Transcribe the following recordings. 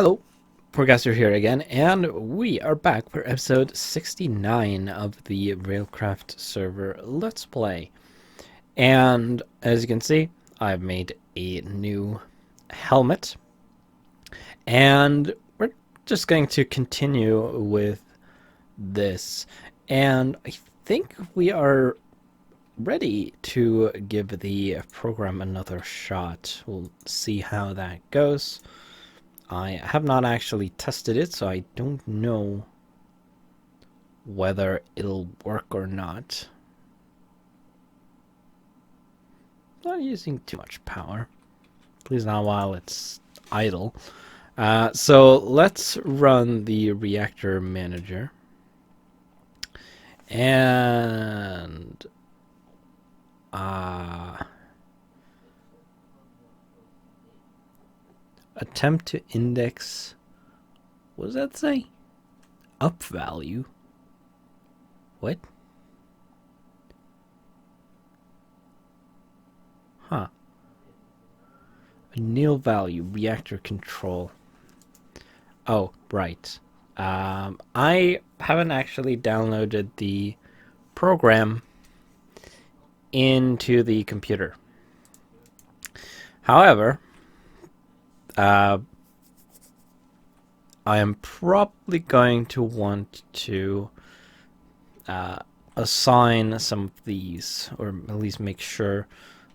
Hello, Forecaster here again, and we are back for episode 69 of the Railcraft server Let's Play. And as you can see, I've made a new helmet, and we're just going to continue with this. And I think we are ready to give the program another shot. We'll see how that goes. I have not actually tested it, so I don't know whether it'll work or not. Not using too much power, please not while it's idle. So let's run the reactor manager and attempt to index, what does that say? Up value? What? Huh. A nil value, reactor control. Oh, right. I haven't actually downloaded the program into the computer. However, I am probably going to want to assign some of these, or at least make sure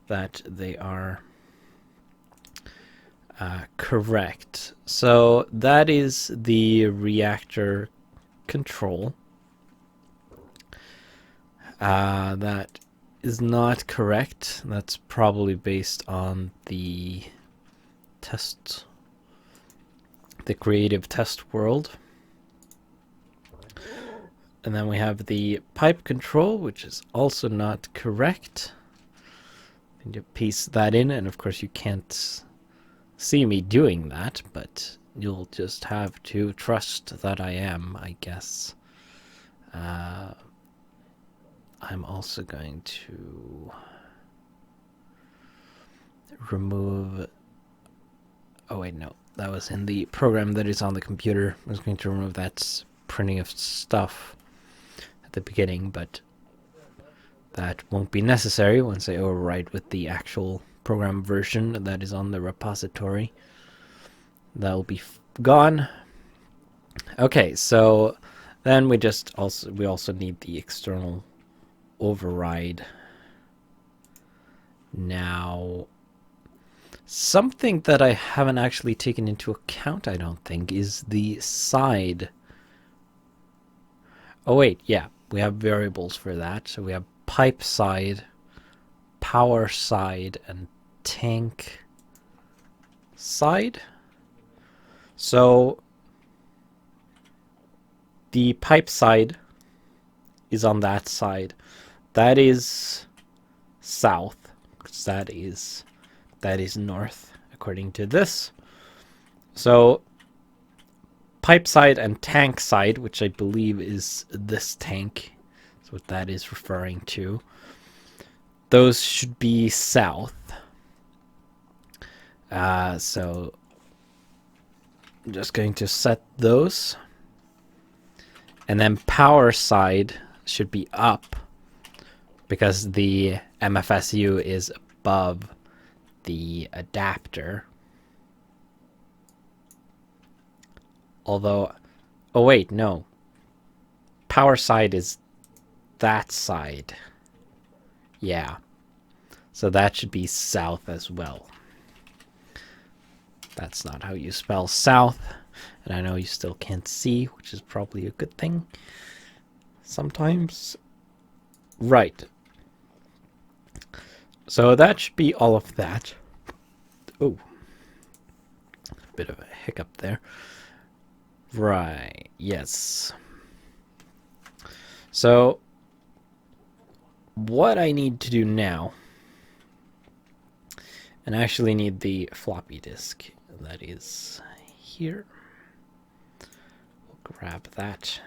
that they are correct. So that is the reactor control. That is not correct. That's probably based on the creative test world. And then we have the pipe control, which is also not correct. I need to piece that in, and of course you can't see me doing that, but you'll just have to trust that I am, I guess. I'm also going to remove... Oh wait, no. That was in the program that is on the computer. I was going to remove that printing of stuff at the beginning, but that won't be necessary once I overwrite with the actual program version that is on the repository. That will be gone. Okay, so then we also need the external override. Now, something that I haven't actually taken into account, I don't think, is the side. Oh wait, yeah, we have variables for that. So we have pipe side, power side, and tank side. So the pipe side is on that side. That is south, because that is north, according to this. So pipe side and tank side, which I believe is this tank, is what that is referring to. Those should be south. So I'm just going to set those. And then power side should be up, because the MFSU is above the adapter. Although, oh wait, no. Power side is that side. Yeah. So that should be south as well. That's not how you spell south. And I know you still can't see, which is probably a good thing sometimes. Right. So that should be all of that. Oh. Bit of a hiccup there. Right, yes. So, what I need to do now, and I actually need the floppy disk, that is here. We'll grab that.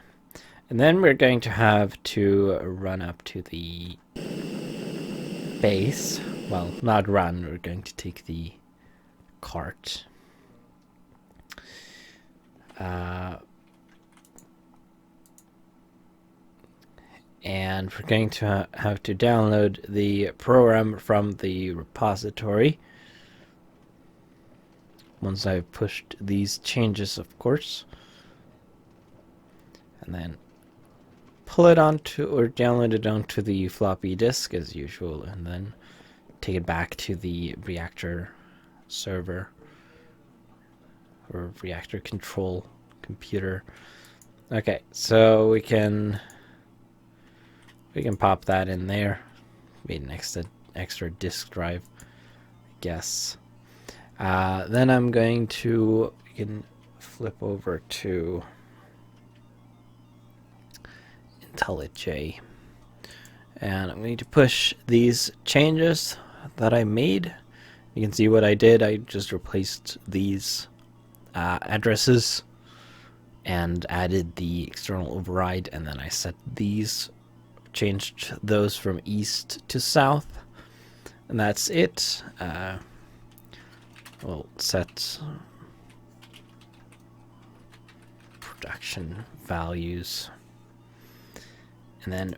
And then we're going to have to run up to the base. Well, not run, we're going to take the cart. And we're going to have to download the program from the repository. Once I've pushed these changes, of course. And then pull it onto, or download it onto the floppy disk as usual, and then take it back to the reactor server or reactor control computer. Okay, so we can pop that in there. Need an extra disk drive, I guess. Then I'm going to, we can flip over to IntelliJ, and I'm going to push these changes that I made. You can see what I did. I just replaced these addresses and added the external override, and then I set these, changed those from east to south, and that's it. We'll set production values, and then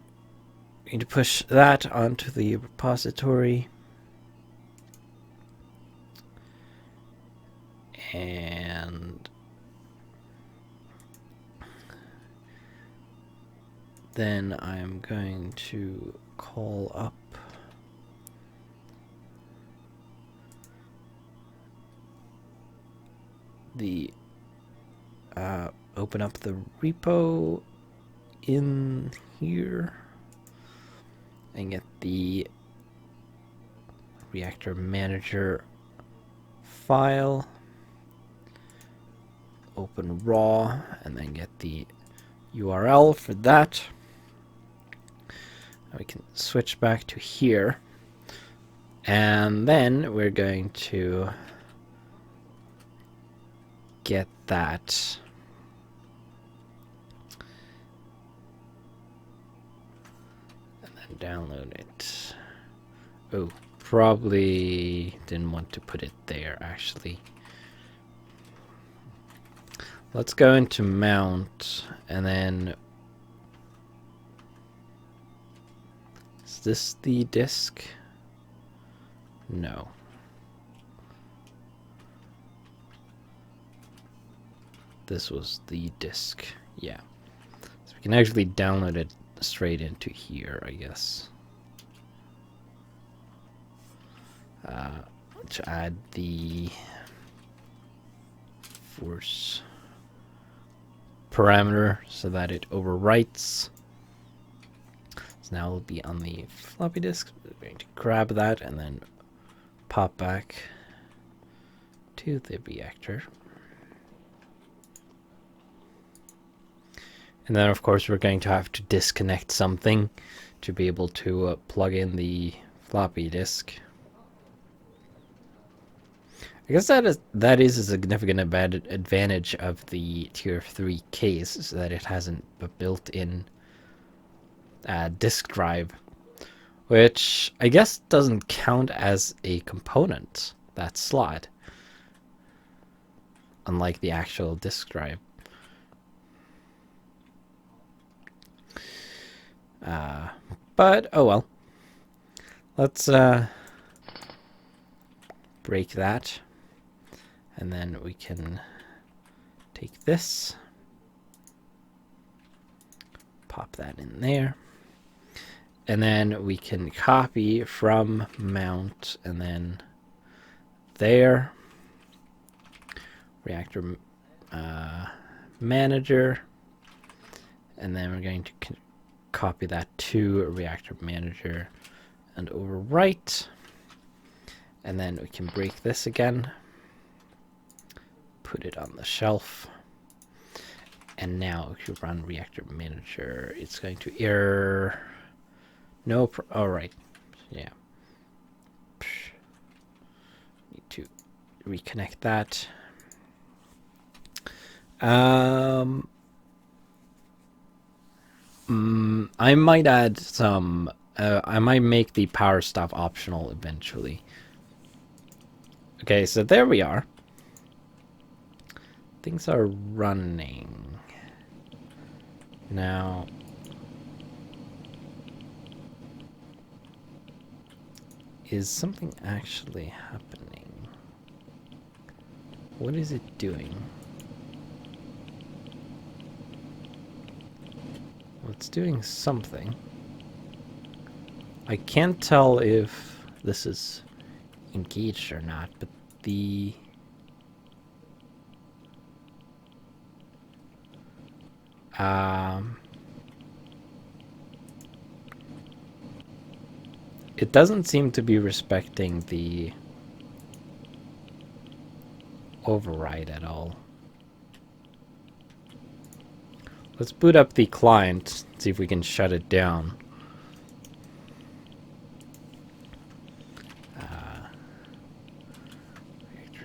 we need to push that onto the repository, and then I'm going to call up the open up the repo in here and get the reactor manager file, open raw, and then get the URL for that. We can switch back to here, and then we're going to get that and then download it. Oh, probably didn't want to put it there, actually. Let's go into mount, and then is this the disk? No. This was the disk. Yeah. So we can actually download it straight into here, I guess. To add the force parameter so that it overwrites. So now it'll be on the floppy disk. We're going to grab that and then pop back to the reactor. And then, of course, we're going to have to disconnect something to be able to plug in the floppy disk. I guess that is a significant advantage of the Tier 3 case, is that it hasn't a built-in disk drive, which I guess doesn't count as a component, that slot, unlike the actual disk drive. But oh well. Let's break that, and then we can take this, pop that in there, and then we can copy from mount, and then there, reactor manager, and then we're going to copy that to reactor manager and overwrite, and then we can break this again, put it on the shelf, and now if you run reactor manager, it's going to error. No, all right, yeah. Need to reconnect that. I might add some, I might make the power stop optional eventually. Okay, so there we are. things are running. Now, is something actually happening? What is it doing? Well, it's doing something. I can't tell if this is engaged or not, but the it doesn't seem to be respecting the override at all. Let's boot up the client, see if we can shut it down.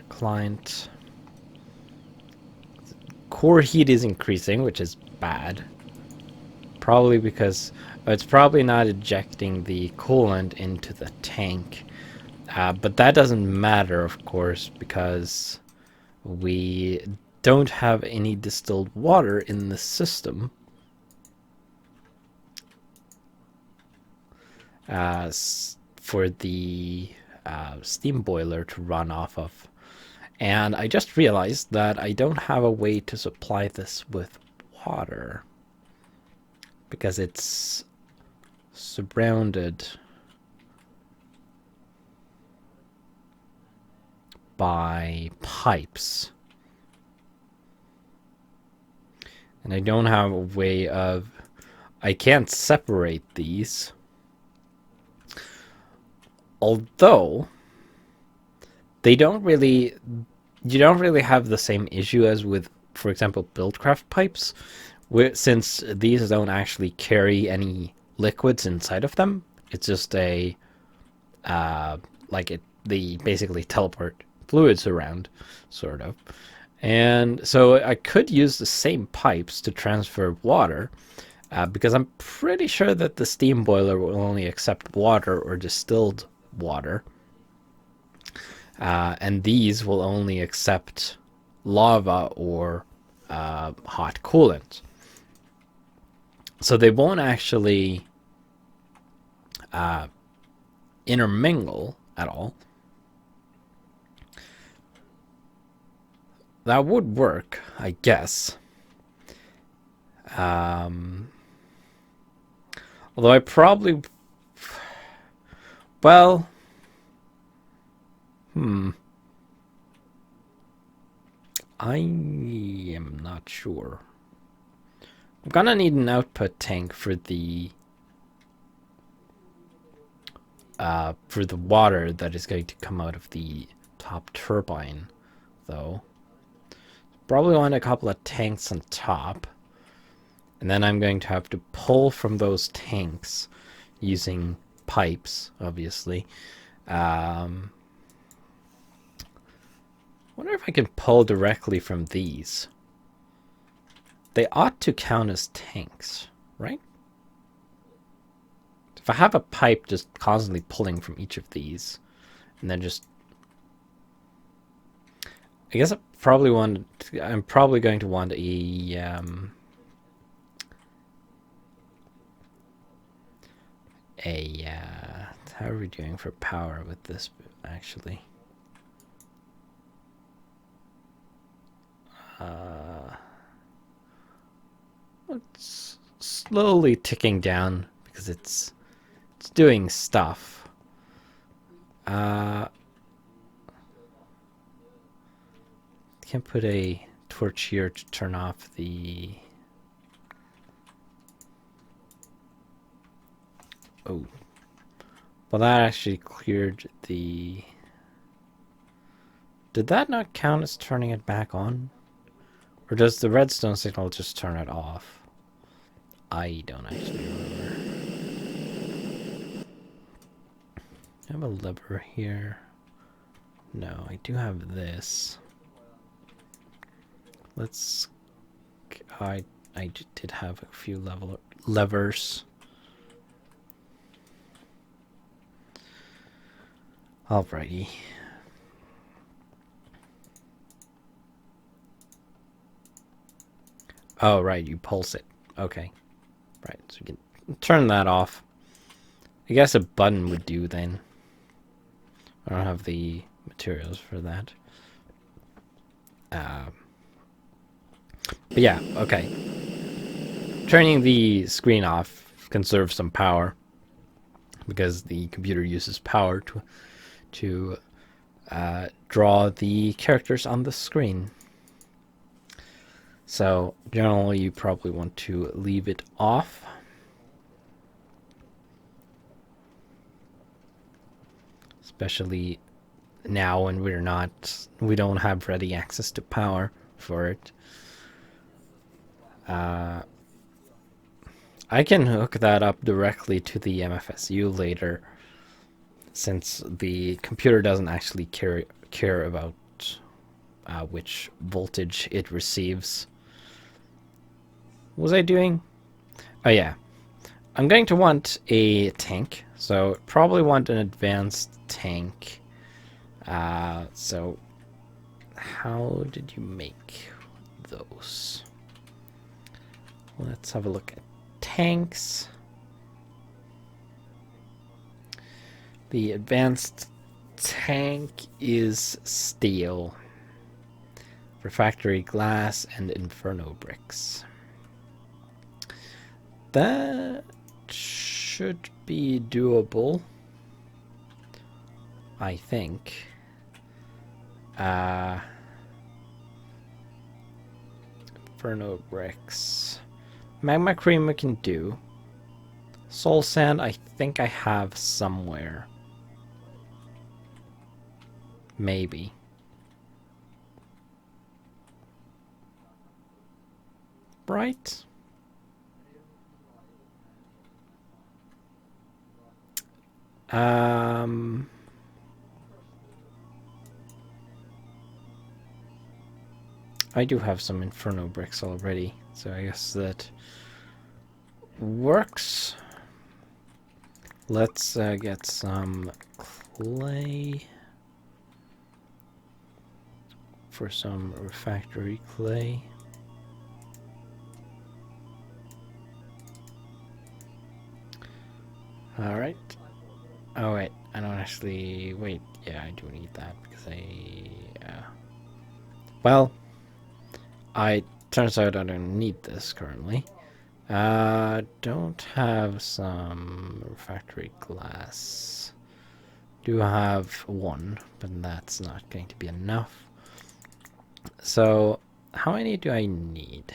Client. Core heat is increasing, which is bad. Probably because it's probably not ejecting the coolant into the tank. But that doesn't matter, of course, because we don't have any distilled water in the system. For the steam boiler to run off of. And I just realized that I don't have a way to supply this with water because it's surrounded by pipes. And I don't have a way of... I can't separate these. Although, they don't really... You don't really have the same issue as with, for example, Buildcraft pipes, since these don't actually carry any liquids inside of them. It's just a... they basically teleport fluids around, sort of. And so I could use the same pipes to transfer water, because I'm pretty sure that the steam boiler will only accept water or distilled water. And these will only accept lava or hot coolant. So they won't actually intermingle at all. That would work, I guess. Although I probably... Well... I am not sure. I'm gonna need an output tank for the water that is going to come out of the top turbine, though. Probably want a couple of tanks on top. And then I'm going to have to pull from those tanks using pipes, obviously. Wonder if I can pull directly from these. They ought to count as tanks, right? If I have a pipe just constantly pulling from each of these, and then just... I guess I'm probably going to want a... how are we doing for power with this, actually? It's slowly ticking down because it's doing stuff. Can't put a torch here to turn off the... Oh. Well, that actually cleared the... Did that not count as turning it back on? Or does the redstone signal just turn it off? I don't actually remember. I have a lever here. No, I do have this. Let's... I did have a few levers. Alrighty. Oh, right, you pulse it. Okay. Right, so you can turn that off. I guess a button would do then. I don't have the materials for that. But yeah, okay. Turning the screen off conserves some power because the computer uses power to draw the characters on the screen. So generally you probably want to leave it off. Especially now when we don't have ready access to power for it. I can hook that up directly to the MFSU later, since the computer doesn't actually care about which voltage it receives. What was I doing? Oh yeah, I'm going to want a tank, so probably want an advanced tank. So how did you make those? Let's have a look at tanks. The advanced tank is steel, refractory glass, and inferno bricks. That should be doable, I think. Inferno bricks. Magma cream we can do. Soul sand I think I have somewhere. Maybe. Right? I do have some inferno bricks already, so I guess that works. Let's get some clay for some refractory clay. Alright. Oh wait, I don't actually... Wait, yeah, I do need that because well, turns out I don't need this currently. Don't have some refractory glass. Do have one, but that's not going to be enough. So, how many do I need?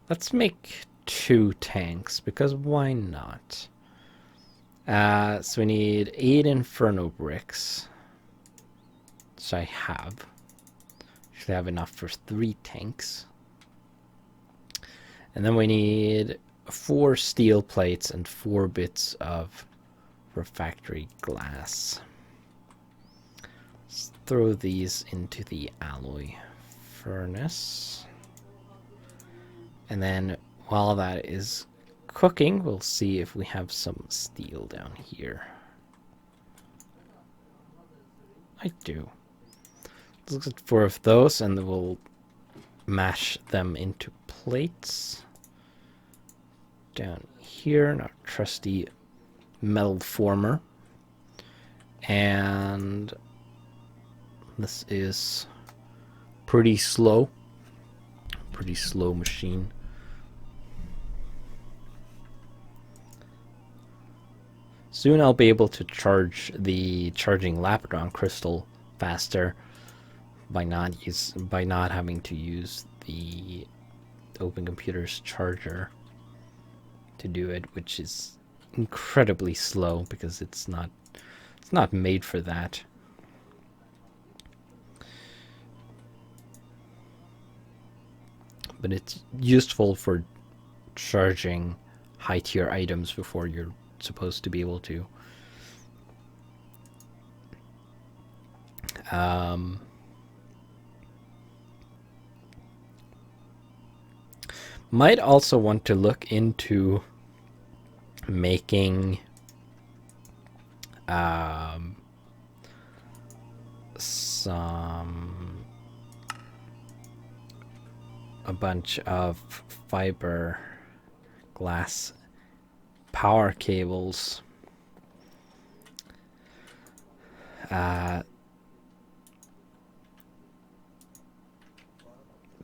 Let's make 2 tanks, because why not? So we need 8 inferno bricks. So I have. Actually have enough for 3 tanks. And then we need 4 steel plates and 4 bits of refractory glass. Let's throw these into the alloy furnace. And then while that is cooking, we'll see if we have some steel down here. I do. Let's look at 4 of those and then we'll mash them into plates. Down here in our trusty metal former. And this is pretty slow. Pretty slow machine. Soon I'll be able to charge the charging Lapidron crystal faster by not having to use the Open Computer's charger to do it, which is incredibly slow because it's not made for that. But it's useful for charging high tier items before you're supposed to be able to. Might also want to look into making a bunch of fiber glass power cables.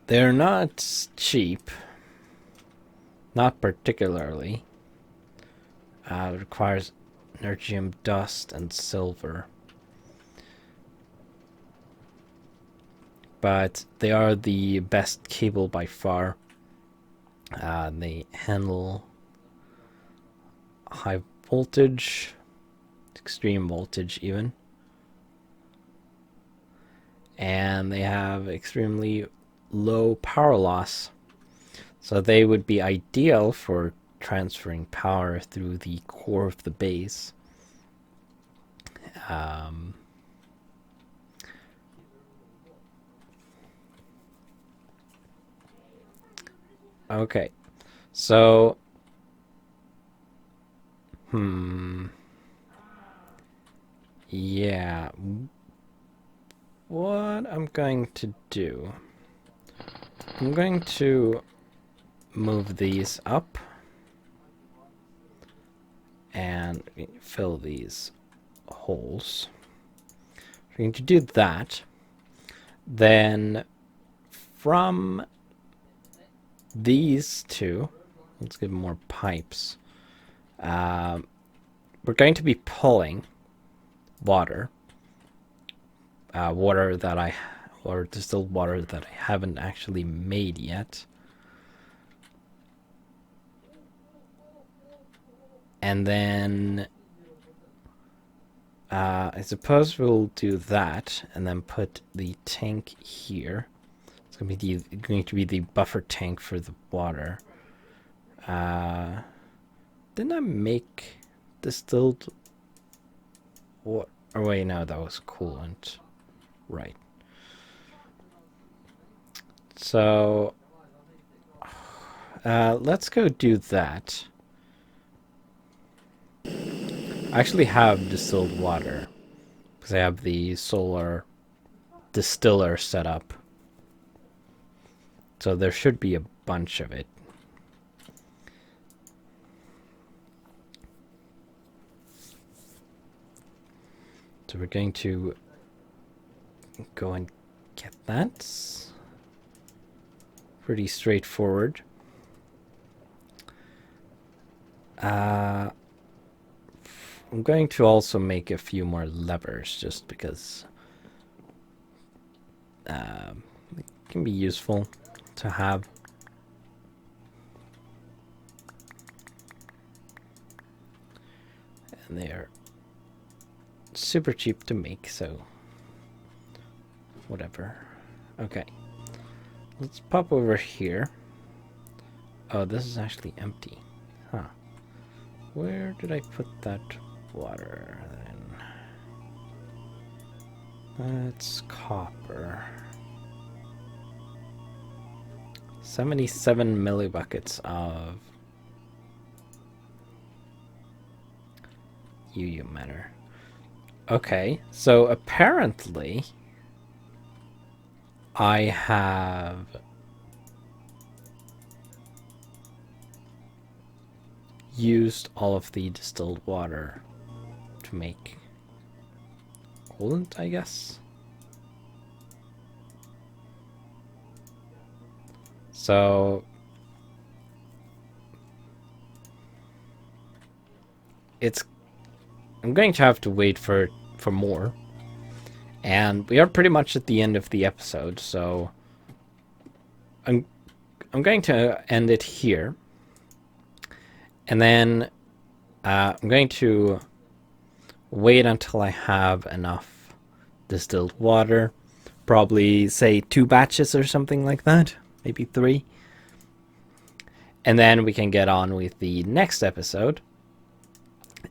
They're not cheap, not particularly. It requires inertium dust and silver. But they are the best cable by far. They handle high voltage, extreme voltage even. And they have extremely low power loss. So they would be ideal for transferring power through the core of the base. Okay, so yeah, what I'm going to do, I'm going to move these up and fill these holes. We're going to do that. Then from these two, let's give more pipes. We're going to be pulling water, or distilled water that I haven't actually made yet. And then I suppose we'll do that and then put the tank here. It's going to be the buffer tank for the water. Didn't I make distilled water? Or wait, no, that was coolant. Right. So let's go do that. I actually have distilled water because I have the solar distiller set up. So there should be a bunch of it. So we're going to go and get that. Pretty straightforward. I'm going to also make a few more levers just because it can be useful to have. And they're super cheap to make, so whatever. Okay, let's pop over here. Oh, this is actually empty. Huh. Where did I put that water then? That's copper. 77 millibuckets of UU matter. Okay, so apparently I have used all of the distilled water to make coolant, I guess. So I'm going to have to wait for more. And we are pretty much at the end of the episode, so I'm going to end it here. And then I'm going to wait until I have enough distilled water. Probably, say, 2 batches or something like that. Maybe 3. And then we can get on with the next episode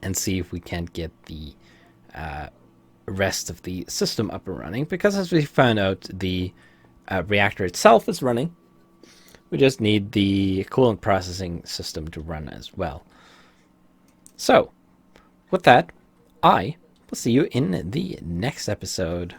and see if we can't get the rest of the system up and running. Because as we found out, the reactor itself is running. We just need the coolant processing system to run as well. So, with that, I will see you in the next episode.